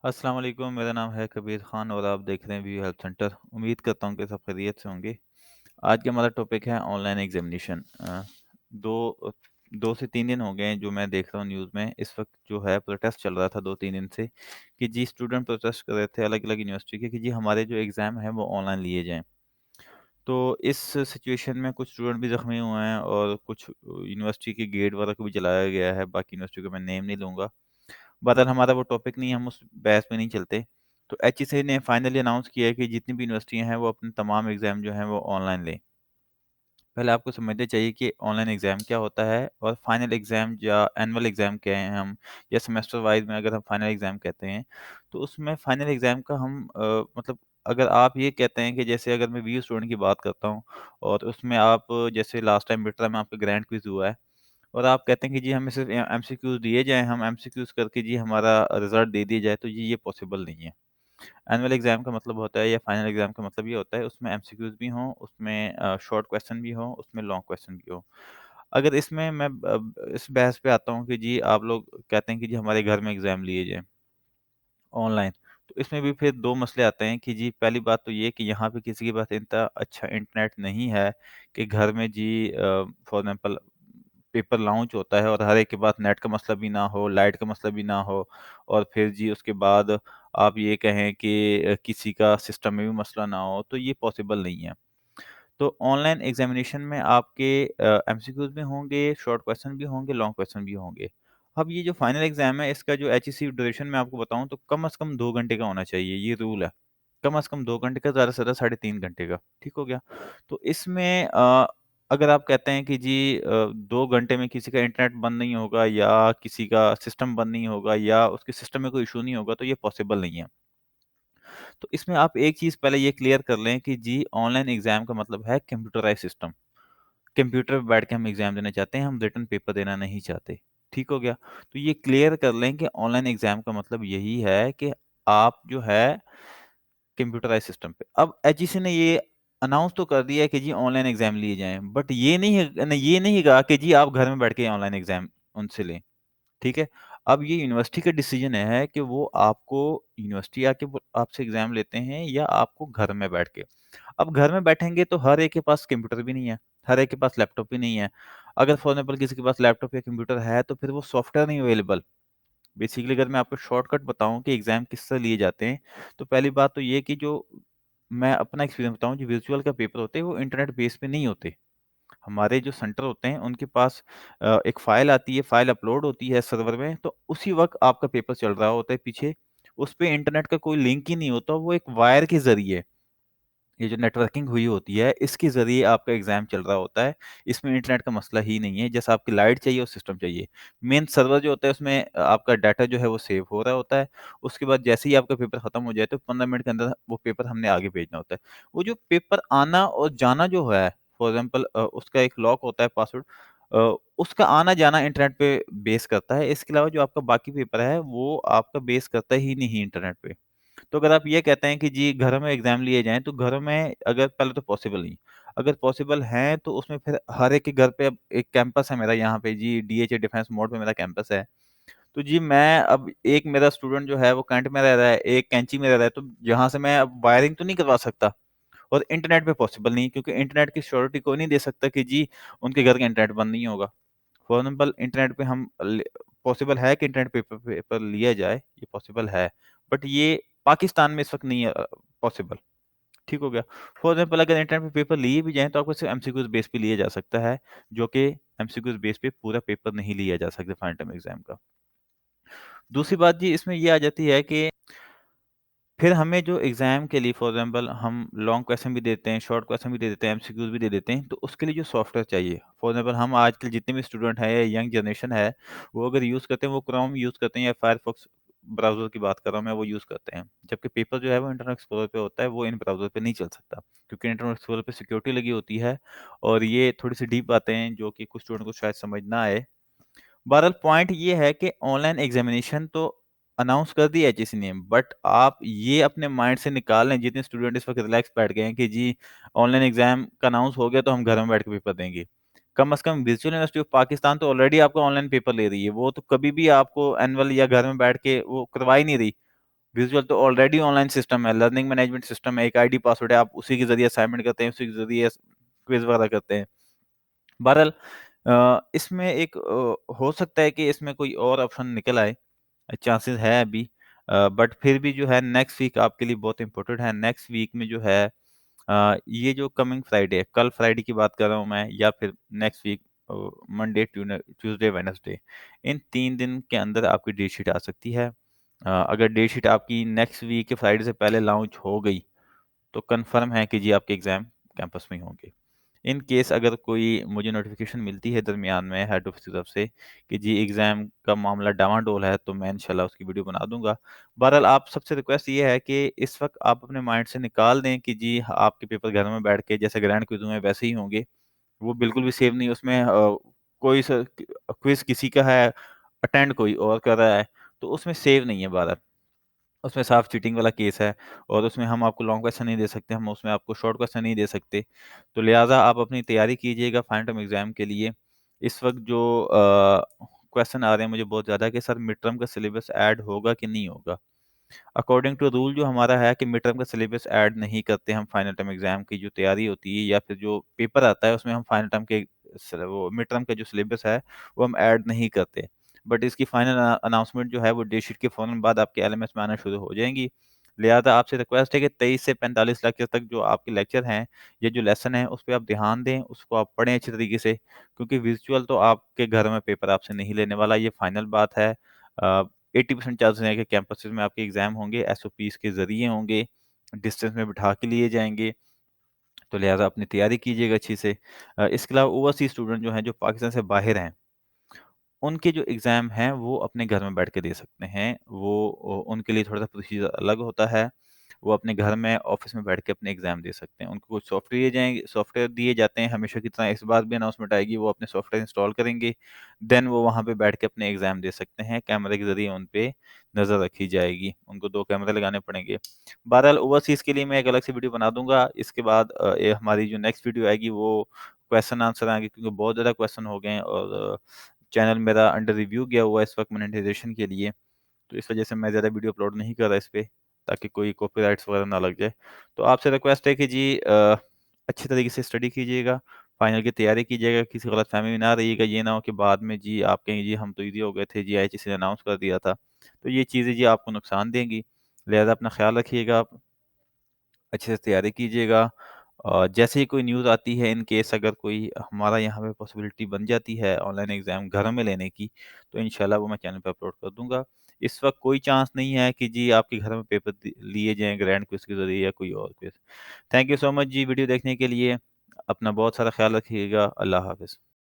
अस्सलाम वालेकुम, मेरा नाम है कबीर ख़ान और आप देख रहे हैं व्यू हेल्प सेंटर। उम्मीद करता हूँ कि सब खैरियत से होंगे। आज का हमारा टॉपिक है ऑनलाइन एग्ज़ामिनेशन। दो 2 से 3 दिन हो गए हैं जो मैं देख रहा हूँ न्यूज़ में। इस वक़्त जो है प्रोटेस्ट चल रहा था 2-3 दिन से कि जी स्टूडेंट प्रोटेस्ट कर रहे थे अलग-अलग यूनिवर्सिटी के कि जी हमारे जो एग्ज़ाम हैं वो ऑनलाइन लिए जाएँ। तो इस सिचुएशन में कुछ स्टूडेंट भी ज़ख्मी हुए हैं और कुछ यूनिवर्सिटी के गेट वगैरह को भी जलाया गया है। बाकी यूनिवर्सिटी का मैं नेम नहीं लूँगा। बहरहाल हमारा वो टॉपिक नहीं है, हम उस बहस में नहीं चलते। तो एचईसी ने फाइनली अनाउंस किया है कि जितनी भी यूनिवर्सिटियाँ हैं, वो अपने तमाम एग्ज़ाम जो हैं, वो ऑनलाइन लें। पहले आपको समझना चाहिए कि ऑनलाइन एग्ज़ाम क्या होता है और फाइनल एग्ज़ाम या एनुअल एग्ज़ाम कहें हम या सेमेस्टर वाइज़ में अगर हम फाइनल एग्ज़ाम कहते हैं, तो उसमें फाइनल एग्ज़ाम का हम मतलब अगर आप ये कहते हैं कि जैसे अगर मैं वीयू स्टूडेंट की बात करता हूँ और उसमें आप जैसे लास्ट टाइम मिड टर्म में आपका ग्रैंड क्विज़ हुआ है और आप कहते हैं कि जी हमें सिर्फ़ एमसीक्यूज़ दिए जाएँ, हम एमसीक्यूज़ करके जी हमारा रिज़ल्ट दे दिया जाए, तो जी ये पॉसिबल नहीं है। एनुअल एग्ज़ाम का मतलब होता है या फाइनल एग्ज़ाम का मतलब ये होता है उसमें एमसीक्यूज़ भी हों, उसमें शॉर्ट क्वेश्चन भी हों, उसमें लॉन्ग क्वेश्चन भी हों। अगर इसमें मैं इस बहस पे आता हूँ कि जी आप लोग कहते हैं कि जी हमारे घर में एग्ज़ाम लिए जाएँ ऑनलाइन, तो इसमें भी फिर 2 मसले आते हैं कि जी पहली बात तो ये कि यहाँ पे किसी के पास इतना अच्छा इंटरनेट नहीं है कि घर में जी फॉर एग्ज़ाम्पल पेपर लॉन्च होता है और हर एक के पास नेट का मसला भी ना हो, लाइट का मसला भी ना हो और फिर जी उसके बाद आप ये कहें कि किसी का सिस्टम में भी मसला ना हो, तो ये पॉसिबल नहीं है। तो ऑनलाइन एग्ज़ामिनेशन में आपके एमसीक्यूज़ भी होंगे, शॉर्ट क्वेश्चन भी होंगे, लॉन्ग क्वेश्चन भी होंगे। अब ये जो फाइनल एग्ज़ाम है इसका जो एचईसी ड्यूरेशन मैं आपको बताऊँ तो कम से कम 2 घंटे का होना चाहिए, ये रूल है। कम से कम 2 घंटे का, ज़्यादा से ज़्यादा साढ़े 3 घंटे का, ठीक हो गया? तो इसमें अगर आप कहते हैं कि जी 2 घंटे में किसी का इंटरनेट बंद नहीं होगा या किसी का सिस्टम बंद नहीं होगा या उसके सिस्टम में कोई इश्यू नहीं होगा, तो ये पॉसिबल नहीं है। तो इसमें आप एक चीज़ पहले ये क्लियर कर लें कि जी ऑनलाइन एग्ज़ाम का मतलब है कंप्यूटराइज़्ड सिस्टम। कंप्यूटर पे बैठ के हम एग्ज़ाम देना चाहते हैं, हम रिटन पेपर देना नहीं चाहते। ठीक हो गया? तो ये क्लियर कर लें कि ऑनलाइन एग्ज़ाम का मतलब यही है कि आप जो है कंप्यूटराइज़्ड सिस्टम पे। अब एचईसी ने ये अनाउंस तो कर दिया है कि जी ऑनलाइन एग्ज़ाम लिए जाएँ, बट ये नहीं कहा कि जी आप घर में बैठ के ऑनलाइन एग्ज़ाम उनसे लें। ठीक है? अब ये यूनिवर्सिटी का डिसीज़न है कि वो आपको यूनिवर्सिटी आके वो आपसे एग्ज़ाम लेते हैं या आपको घर में बैठ के। अब घर में बैठेंगे तो हर एक के पास कंप्यूटर भी नहीं है, हर एक के पास लैपटॉप भी नहीं है। अगर फॉर एग्ज़ाम्पल किसी के पास लैपटॉप या कंप्यूटर है तो फिर वो सॉफ्टवेयर नहीं अवेलेबल। बेसिकली अगर मैं आपको शॉर्टकट बताऊँ कि एग्ज़ाम किस तरह लिए जाते हैं, तो पहली बात तो ये कि जो मैं अपना एक्सपीरियंस बताऊँ जो वर्चुअल का पेपर होते हैं वो इंटरनेट बेस पे नहीं होते। हमारे जो सेंटर होते हैं उनके पास एक फ़ाइल आती है, फ़ाइल अपलोड होती है सर्वर में, तो उसी वक़्त आपका पेपर चल रहा होता है पीछे। उस पे इंटरनेट का कोई लिंक ही नहीं होता, वो एक वायर के ज़रिए ये जो नेटवर्किंग हुई होती है, इसके ज़रिए आपका एग्ज़ाम चल रहा होता है। इसमें इंटरनेट का मसला ही नहीं है, जैसे आपकी लाइट चाहिए और सिस्टम चाहिए। मेन सर्वर जो होता है उसमें आपका डाटा जो है वो सेव हो रहा होता है। उसके बाद जैसे ही आपका पेपर खत्म हो जाए तो 15 मिनट के अंदर वो पेपर हमने आगे भेजना होता है। वो जो पेपर आना और जाना जो है फॉर एग्ज़ाम्पल उसका एक लॉक होता है पासवर्ड उसका आना-जाना इंटरनेट पे बेस करता है। इसके अलावा जो आपका बाकी पेपर है वो आपका बेस करता ही नहीं इंटरनेट पे। तो अगर आप ये कहते हैं कि जी घरों में एग्ज़ाम लिए जाएँ, तो घरों में अगर पहले तो पॉसिबल नहीं। अगर पॉसिबल हैं, तो उसमें फिर हर एक के घर पे अब एक कैंपस है मेरा यहाँ पे जी डीएचए डिफेंस मोड पे मेरा कैंपस है। तो जी मैं अब एक मेरा स्टूडेंट जो है वो कैंट में रह रहा है, एक कैंची में रह रहा है, तो यहाँ से मैं अब वायरिंग तो नहीं करवा सकता और इंटरनेट पे पॉसिबल नहीं क्योंकि इंटरनेट की श्योरिटी कोई नहीं दे सकता कि जी उनके घर का इंटरनेट बंद नहीं होगा। फॉर एग्ज़ाम्पल इंटरनेट पे हम ले पॉसिबल है कि इंटरनेट पेपर पेपर लिया जाए, ये पॉसिबल है। बट ये पाकिस्तान में इस वक़्त नहीं है पॉसिबल, ठीक हो गया? फॉर एग्ज़ाम्पल अगर इंटरनेट पे पेपर लिए भी जाएँ तो आपको सिर्फ़ एमसीक्यूज़ बेस पे लिया जा सकता है, जो कि एमसीक्यूज़ बेस पे पूरा पेपर नहीं लिया जा सकता फाइनल टर्म एग्ज़ाम का। दूसरी बात जी इसमें ये आ जाती है कि फिर हमें जो एग्ज़ाम के लिए फॉर एग्ज़ाम्पल हम लॉन्ग क्वेश्चन भी देते हैं, शॉर्ट क्वेश्चन भी दे देते हैं, एमसीक्यूज़ भी दे देते हैं, तो उसके लिए जो सॉफ्टवेयर चाहिए, फॉर एग्ज़ाम्पल हम आजकल जितने भी स्टूडेंट हैं या यंग जनरेशन है, वो अगर यूज़ करते हैं, वो क्रोम यूज़ करते हैं या फायरफॉक्स ब्राउज़र की बात कर रहा हूँ मैं, वो यूज़ करते हैं। जबकि पेपर जो है वो इंटरनेट एक्सप्लोरर पे होता है, वो इन ब्राउज़र पे नहीं चल सकता, क्योंकि इंटरनेट एक्सप्लोरर पे सिक्योरिटी लगी होती है और ये थोड़ी-सी डीप बातें हैं, जो कि कुछ स्टूडेंट को शायद समझ ना आए। बहरहाल पॉइंट ये है कि ऑनलाइन एग्जामिनेशन तो अनाउंस कर दिया एचएससी ने बट आप ये अपने माइंड से निकाल लें जितने स्टूडेंट इस वक्त रिलैक्स बैठ गए हैं कि जी ऑनलाइन एग्जाम का अनाउंस हो गया तो हम घर में बैठ के पेपर देंगे। कम से कम वर्चुअल यूनिवर्सिटी ऑफ पाकिस्तान तो ऑलरेडी आपको ऑनलाइन पेपर ले रही है, वो तो कभी भी आपको एनुअल या घर में बैठ के वो करवा ही नहीं रही। विजुअल तो ऑलरेडी ऑनलाइन सिस्टम है, लर्निंग मैनेजमेंट सिस्टम है, एक आईडी पासवर्ड है, आप उसी के ज़रिए असाइनमेंट करते हैं, उसी के ज़रिए क्विज़ वगैरह करते हैं। बहरहाल इसमें एक हो सकता है कि इसमें कोई और ऑप्शन निकल आए, चांसेस है अभी, बट फिर भी जो है नेक्स्ट वीक आपके लिए बहुत इंपॉर्टेंट है। नेक्स्ट वीक में जो है ये जो कमिंग फ्राइडे है, कल फ्राइडे की बात कर रहा हूँ मैं, या फिर next week Monday, Tuesday, Wednesday, इन 3 दिन के अंदर आपकी डेट शीट आ सकती है। अगर डेट शीट आपकी नेक्स्ट वीक के फ्राइडे से पहले लॉन्च हो गई, तो कन्फर्म है कि जी आपके एग्ज़ाम कैंपस में ही होंगे। इन केस अगर कोई मुझे नोटिफ़िकेशन मिलती है दरमियान में हेड ऑफ़िस की तरफ से कि जी एग्ज़ाम का मामला डामाडोल है, तो मैं इंशाल्लाह उसकी वीडियो बना दूँगा। बहरहाल आप सबसे रिक्वेस्ट ये है कि इस वक़्त आप अपने माइंड से निकाल दें कि जी आपके पेपर घर में बैठ के जैसे ग्रैंड क्विज़ में वैसे ही होंगे। वो बिल्कुल भी सेफ नहीं, उसमें कोई स क्विज़ किसी का है, अटेंड कोई और कर रहा है, तो उसमें सेफ नहीं है बहरहाल। उसमें साफ चीटिंग वाला केस है और उसमें हम आपको लॉन्ग क्वेश्चन नहीं दे सकते, हम उसमें आपको शॉर्ट क्वेश्चन नहीं दे सकते। तो लिहाज़ा आप अपनी तैयारी कीजिएगा फाइनल टर्म एग्ज़ाम के लिए। इस वक़्त जो क्वेश्चन आ रहे हैं मुझे बहुत ज़्यादा कि सर मिड टर्म का सिलेबस ऐड होगा कि नहीं होगा? अकॉर्डिंग टू रूल जो हमारा है कि मिड टर्म का सिलेबस ऐड नहीं करते हम फाइनल टर्म एग्ज़ाम की जो तैयारी होती है या फिर जो पेपर आता है उसमें हम फाइनल टर्म के वो मिड टर्म का जो सिलेबस है वो हम ऐड नहीं करते। बट इसकी फाइनल अनाउंसमेंट जो है वो डेट शीट के फ़ौरन बाद आपके एलएमएस में आना शुरू हो जाएँगी। लिहाज़ा आपसे रिक्वेस्ट है कि 23 से 45 लेक्चर तक जो आपके लेक्चर हैं, ये जो लेसन है उस पे आप ध्यान दें, उसको आप पढ़ें अच्छे तरीके से, क्योंकि विज़ुअल तो आपके घर में पेपर आपसे नहीं लेने वाला, ये फाइनल बात है। 80% चांसेस हैं कि कैंपसेस में आपके एग्ज़ाम होंगे, एसओपीज़ के ज़रिए होंगे, डिस्टेंस में बिठा के लिए जाएँगे, तो लिहाज़ा अपनी तैयारी कीजिएगा अच्छी से। इसके अलावा ओवरसीज़ स्टूडेंट जो हैं, जो पाकिस्तान से बाहर हैं, उनके जो एग्ज़ाम हैं, वो अपने घर में बैठ के दे सकते हैं। वो उनके लिए थोड़ा-सा प्रोसीजर अलग होता है। वो अपने घर में, ऑफ़िस में बैठ के अपने एग्ज़ाम दे सकते हैं। उनको कुछ सॉफ्टवेयर दिए जाते हैं, हमेशा की तरह इस बार भी अनाउंसमेंट आएगी, वो अपने सॉफ्टवेयर इंस्टॉल करेंगे, देन वो वहाँ पे बैठ के अपने एग्ज़ाम दे सकते हैं। कैमरे के ज़रिए उन पे नज़र रखी जाएगी। उनको 2 कैमरे लगाने पड़ेंगे। बहरहाल ओवरसीज़ के लिए मैं एक अलग से वीडियो बना दूँगा। इसके बाद ये हमारी जो नेक्स्ट वीडियो आएगी वो क्वेश्चन आंसर आएँगे, क्योंकि बहुत ज़्यादा क्वेश्चन हो गए हैं और चैनल मेरा अंडर रिव्यू गया हुआ है इस वक़्त मोनेटाइज़ेशन के लिए। तो इस वजह से मैं ज़्यादा वीडियो अपलोड नहीं कर रहा इस पे, ताकि कोई कॉपीराइट्स वगैरह ना लग जाए। तो आपसे रिक्वेस्ट है कि जी अच्छी तरीके से स्टडी कीजिएगा, फाइनल की तैयारी कीजिएगा, किसी गलतफ़हमी में ना रहिएगा। ये ना हो कि बाद में जी आप कहें जी हम तो ईज़ी हो गए थे, जी आईसीसी ने अनाउंस कर दिया था। तो ये चीज़ें जी आपको नुकसान देंगी, लिहाज़ा अपना ख़्याल रखिएगा आप, अच्छे से तैयारी कीजिएगा। जैसे ही कोई न्यूज़ आती है, इन केस अगर कोई हमारा यहाँ पे पॉसिबिलिटी बन जाती है ऑनलाइन एग्ज़ाम घर में लेने की, तो इंशाल्लाह वो मैं चैनल पे अपलोड कर दूँगा। इस वक़्त कोई चांस नहीं है कि जी आपके घर में पेपर लिए जाएँ ग्रैंड क्विज़ के ज़रिए या कोई और quiz. Thank you so much जी वीडियो देखने के लिए। अपना बहुत सारा ख़्याल रखिएगा। अल्लाह हाफ़िज़।